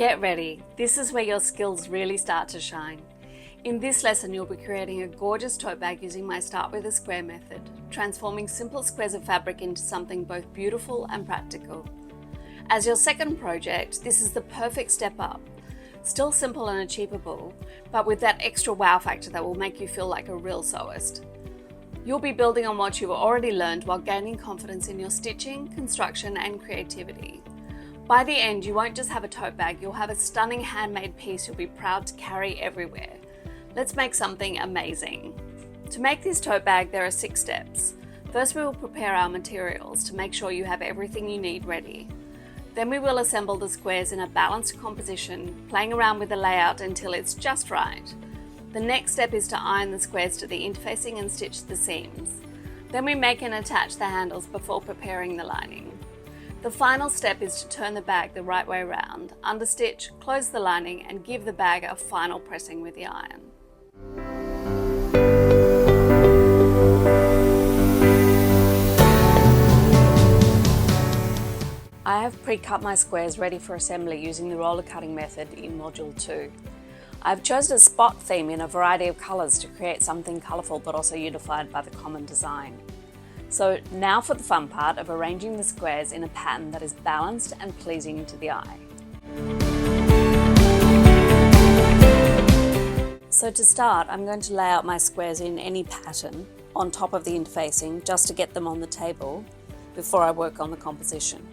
Get ready, this is where your skills really start to shine. In this lesson, you'll be creating a gorgeous tote bag using my Start with a Square method, transforming simple squares of fabric into something both beautiful and practical. As your second project, this is the perfect step up. Still simple and achievable, but with that extra wow factor that will make you feel like a real sewist. You'll be building on what you've already learned while gaining confidence in your stitching, construction, and creativity. By the end, you won't just have a tote bag, you'll have a stunning handmade piece you'll be proud to carry everywhere. Let's make something amazing. To make this tote bag, there are 6 steps. First, we will prepare our materials to make sure you have everything you need ready. Then we will assemble the squares in a balanced composition, playing around with the layout until it's just right. The next step is to iron the squares to the interfacing and stitch the seams. Then we make and attach the handles before preparing the lining. The final step is to turn the bag the right way around, understitch, close the lining, and give the bag a final pressing with the iron. I have pre-cut my squares ready for assembly using the roller cutting method in Module 2. I've chosen a spot theme in a variety of colours to create something colourful but also unified by the common design. So now for the fun part of arranging the squares in a pattern that is balanced and pleasing to the eye. So to start, I'm going to lay out my squares in any pattern on top of the interfacing just to get them on the table before I work on the composition.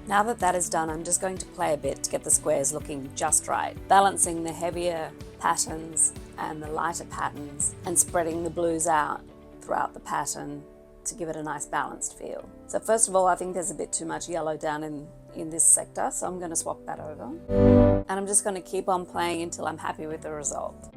Now that that is done, I'm just going to play a bit to get the squares looking just right, balancing the heavier patterns and the lighter patterns and spreading the blues out throughout the pattern to give it a nice balanced feel. So first of all, I think there's a bit too much yellow down in this sector, so I'm going to swap that over. And I'm just going to keep on playing until I'm happy with the result.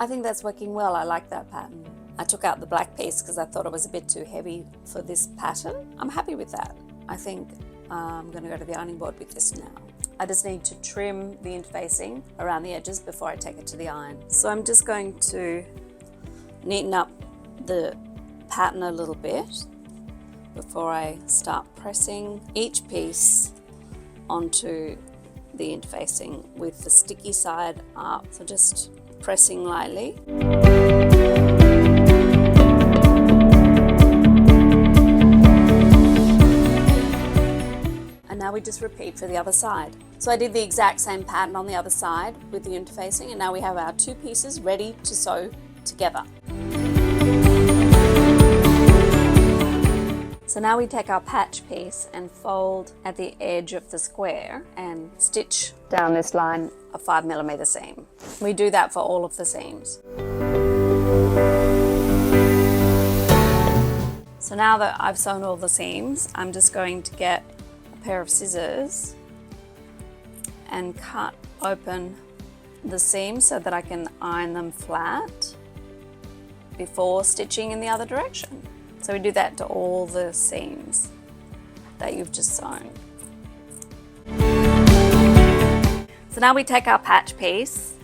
I think that's working well. I like that pattern. I took out the black piece because I thought it was a bit too heavy for this pattern. I'm happy with that. I think I'm going to go to the ironing board with this now. I just need to trim the interfacing around the edges before I take it to the iron. So I'm just going to neaten up the pattern a little bit before I start pressing each piece onto the interfacing with the sticky side up. So just pressing lightly. Now we just repeat for the other side. So I did the exact same pattern on the other side with the interfacing, and now we have our 2 pieces ready to sew together. So now we take our patch piece and fold at the edge of the square and stitch down this line a 5mm seam. We do that for all of the seams. So now that I've sewn all the seams, I'm just going to get pair of scissors and cut open the seams so that I can iron them flat before stitching in the other direction. So we do that to all the seams that you've just sewn. So now we take our patch piece,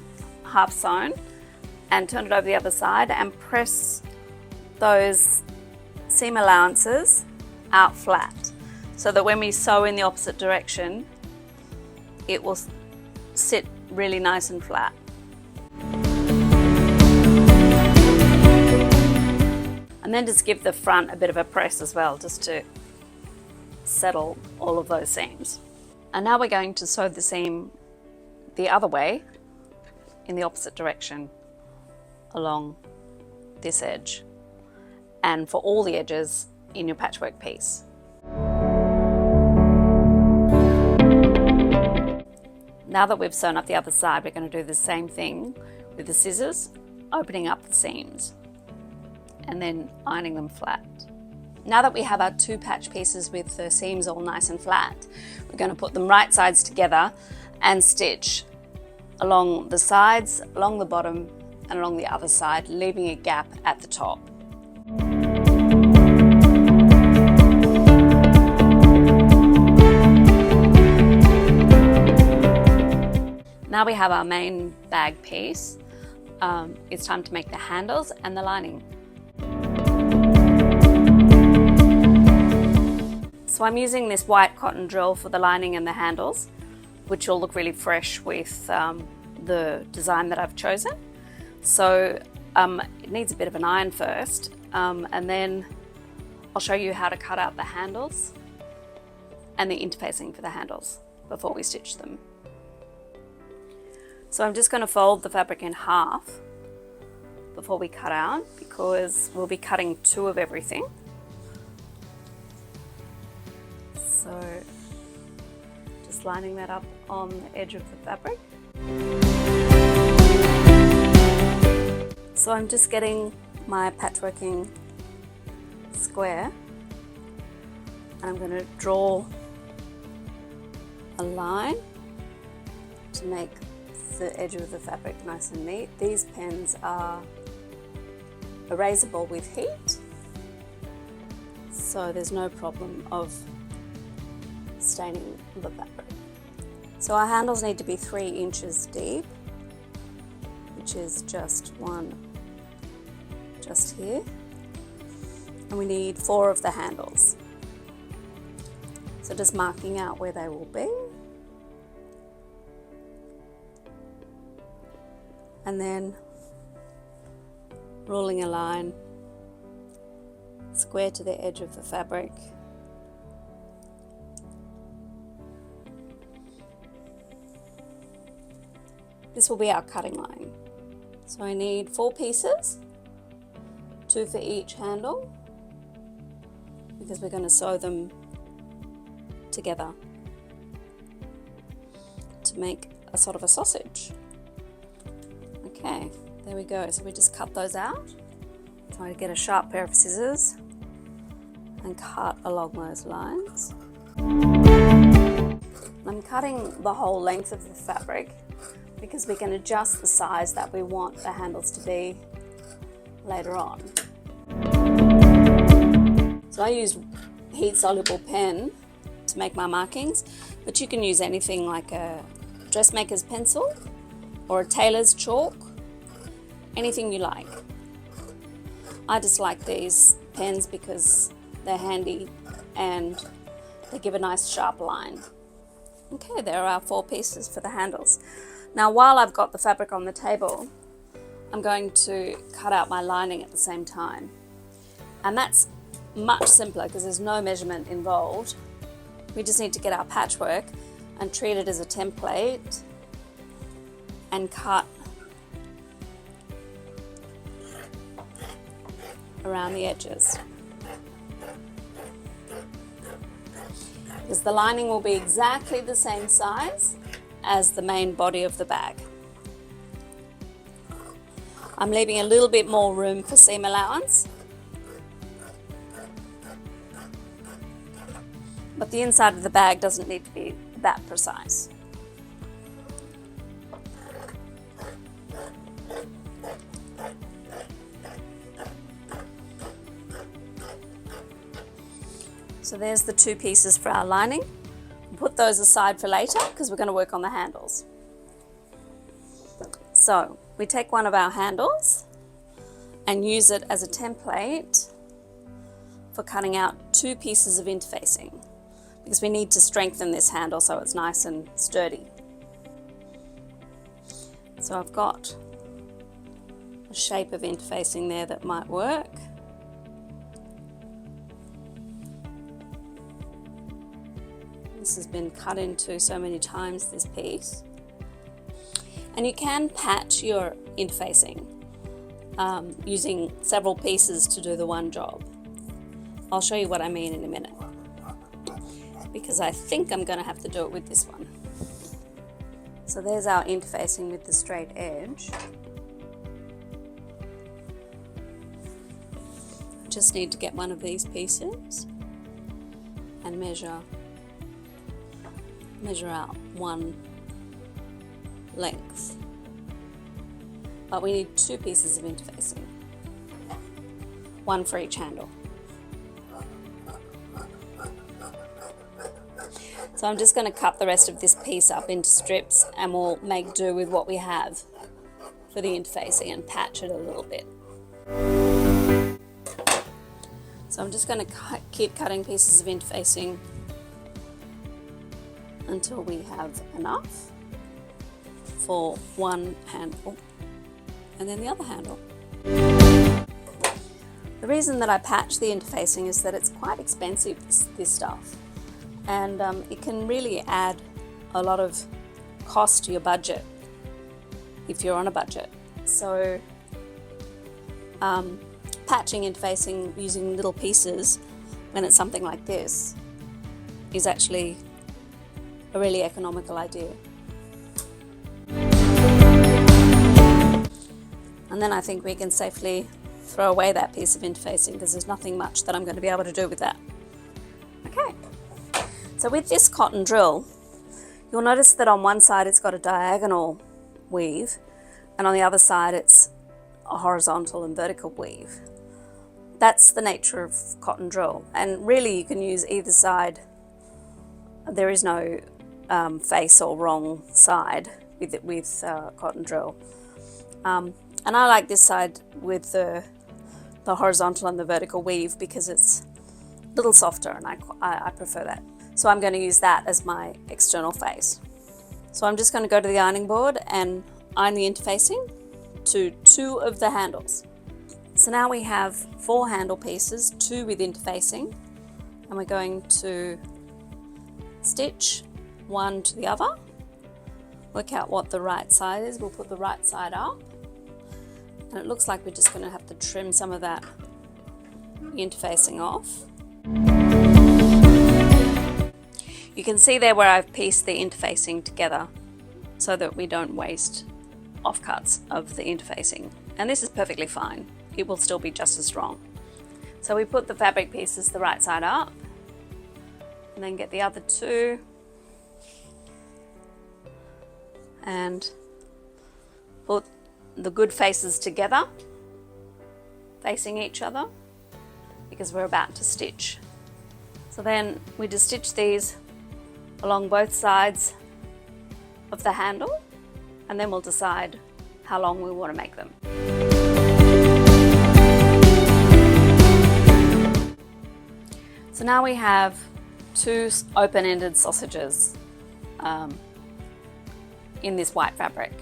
half sewn, and turn it over the other side and press those seam allowances out flat, so that when we sew in the opposite direction, it will sit really nice and flat. And then just give the front a bit of a press as well, just to settle all of those seams. And now we're going to sew the seam the other way in the opposite direction along this edge, and for all the edges in your patchwork piece. Now that we've sewn up the other side, we're going to do the same thing with the scissors, opening up the seams and then ironing them flat. Now that we have our 2 patch pieces with the seams all nice and flat, we're going to put them right sides together and stitch along the sides, along the bottom and along the other side, leaving a gap at the top. Now we have our main bag piece. It's time to make the handles and the lining. So I'm using this white cotton drill for the lining and the handles, which will look really fresh with the design that I've chosen. So it needs a bit of an iron first, and then I'll show you how to cut out the handles and the interfacing for the handles before we stitch them. So I'm just going to fold the fabric in half before we cut out, because we'll be cutting two of everything. So just lining that up on the edge of the fabric. So I'm just getting my patchworking square, and I'm going to draw a line to make the edge of the fabric nice and neat. These pens are erasable with heat, so there's no problem of staining the fabric. So our handles need to be 3 inches deep, which is just one just here, and we need 4 of the handles. So just marking out where they will be, and then ruling a line square to the edge of the fabric. This will be our cutting line. So I need 4 pieces, 2 for each handle, because we're going to sew them together to make a sort of a sausage. Okay, there we go. So we just cut those out. So I get a sharp pair of scissors and cut along those lines. I'm cutting the whole length of the fabric because we can adjust the size that we want the handles to be later on. So I used heat soluble pen to make my markings, but you can use anything like a dressmaker's pencil or a tailor's chalk, anything you like. I just like these pens because they're handy and they give a nice sharp line. Okay, there are 4 pieces for the handles. Now, while I've got the fabric on the table, I'm going to cut out my lining at the same time. And that's much simpler because there's no measurement involved. We just need to get our patchwork and treat it as a template and cut around the edges. Because the lining will be exactly the same size as the main body of the bag. I'm leaving a little bit more room for seam allowance, but the inside of the bag doesn't need to be that precise. So there's the 2 pieces for our lining. We'll put those aside for later because we're going to work on the handles. So we take one of our handles and use it as a template for cutting out 2 pieces of interfacing, because we need to strengthen this handle so it's nice and sturdy. So I've got a shape of interfacing there that might work. This has been cut into so many times, this piece. And you can patch your interfacing using several pieces to do the one job. I'll show you what I mean in a minute, because I think I'm going to have to do it with this one. So there's our interfacing with the straight edge. Just need to get one of these pieces and measure out one length, but we need 2 pieces of interfacing, 1 for each handle. So I'm just going to cut the rest of this piece up into strips and we'll make do with what we have for the interfacing and patch it a little bit. So I'm just going to keep cutting pieces of interfacing until we have enough for one handle and then the other handle. The reason that I patch the interfacing is that it's quite expensive, this stuff, and it can really add a lot of cost to your budget if you're on a budget. So patching interfacing using little pieces when it's something like this is actually a really economical idea. And then I think we can safely throw away that piece of interfacing because there's nothing much that I'm going to be able to do with that. Okay, so with this cotton drill, you'll notice that on one side it's got a diagonal weave and on the other side it's a horizontal and vertical weave. That's the nature of cotton drill, and really you can use either side. There is no face or wrong side with cotton drill. And I like this side with the horizontal and the vertical weave because it's a little softer and I prefer that. So I'm going to use that as my external face. So I'm just going to go to the ironing board and iron the interfacing to 2 of the handles. So now we have 4 handle pieces, 2 with interfacing, and we're going to stitch one to the other, work out what the right side is. We'll put the right side up, and it looks like we're just going to have to trim some of that interfacing off. You can see there where I've pieced the interfacing together so that we don't waste offcuts of the interfacing, and this is perfectly fine. It will still be just as strong. So we put the fabric pieces the right side up and then get the other 2 and put the good faces together facing each other because we're about to stitch. So then we just stitch these along both sides of the handle and then we'll decide how long we want to make them. So now we have 2 open-ended sausages in this white fabric,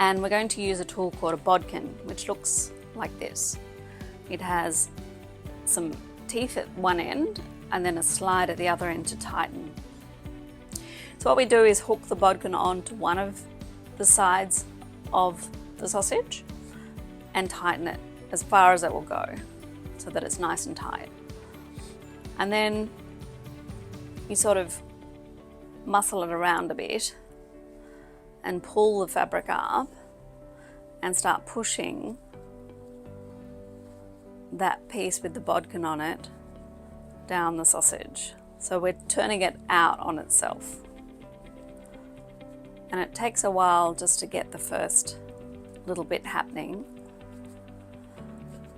and we're going to use a tool called a bodkin, which looks like this. It has some teeth at one end and then a slide at the other end to tighten. So what we do is hook the bodkin onto one of the sides of the sausage and tighten it as far as it will go so that it's nice and tight. And then you sort of muscle it around a bit and pull the fabric up and start pushing that piece with the bodkin on it down the sausage. So we're turning it out on itself. And it takes a while just to get the first little bit happening.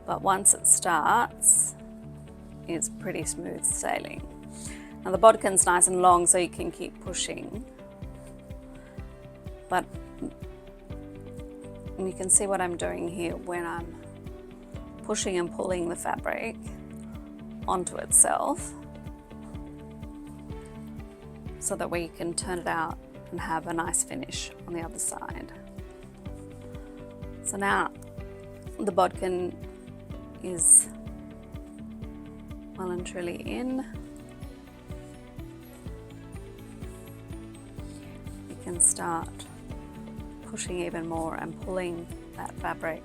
But once it starts, it's pretty smooth sailing. Now the bodkin's nice and long so you can keep pushing. But you can see what I'm doing here when I'm pushing and pulling the fabric onto itself so that we can turn it out and have a nice finish on the other side. So now the bodkin is well and truly in. You can start pushing even more and pulling that fabric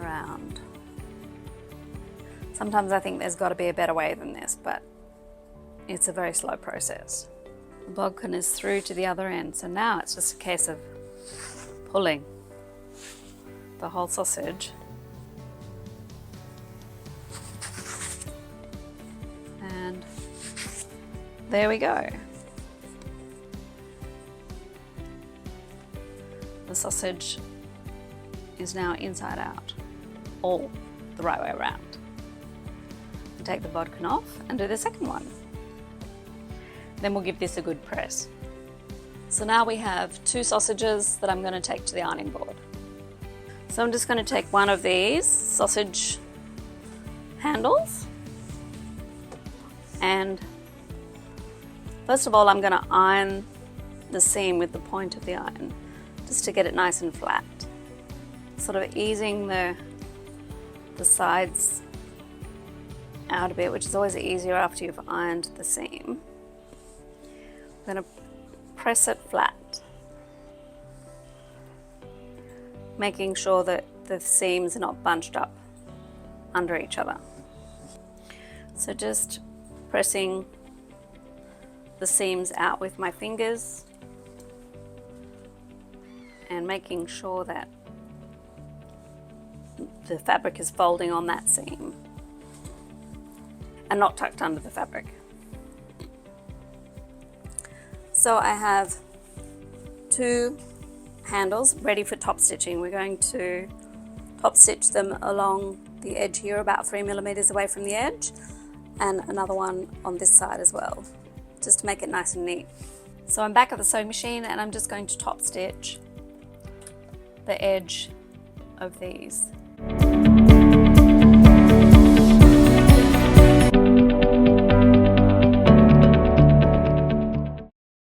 around. Sometimes I think there's got to be a better way than this, but it's a very slow process. The bodkin is through to the other end, so now it's just a case of pulling the whole sausage and there we go. The sausage is now inside out, all the right way around. take the bodkin off and do the second one. Then we'll give this a good press. So now we have 2 sausages that I'm going to take to the ironing board. So I'm just going to take one of these sausage handles, and first of all I'm going to iron the seam with the point of the iron just to get it nice and flat, sort of easing the sides out a bit, which is always easier after you've ironed the seam. I'm going to press it flat, making sure that the seams are not bunched up under each other. So just pressing the seams out with my fingers and making sure that the fabric is folding on that seam and not tucked under the fabric. So I have 2 handles ready for top stitching. We're going to top stitch them along the edge here, about 3 millimeters away from the edge, and another one on this side as well, just to make it nice and neat. So I'm back at the sewing machine and I'm just going to top stitch the edge of these.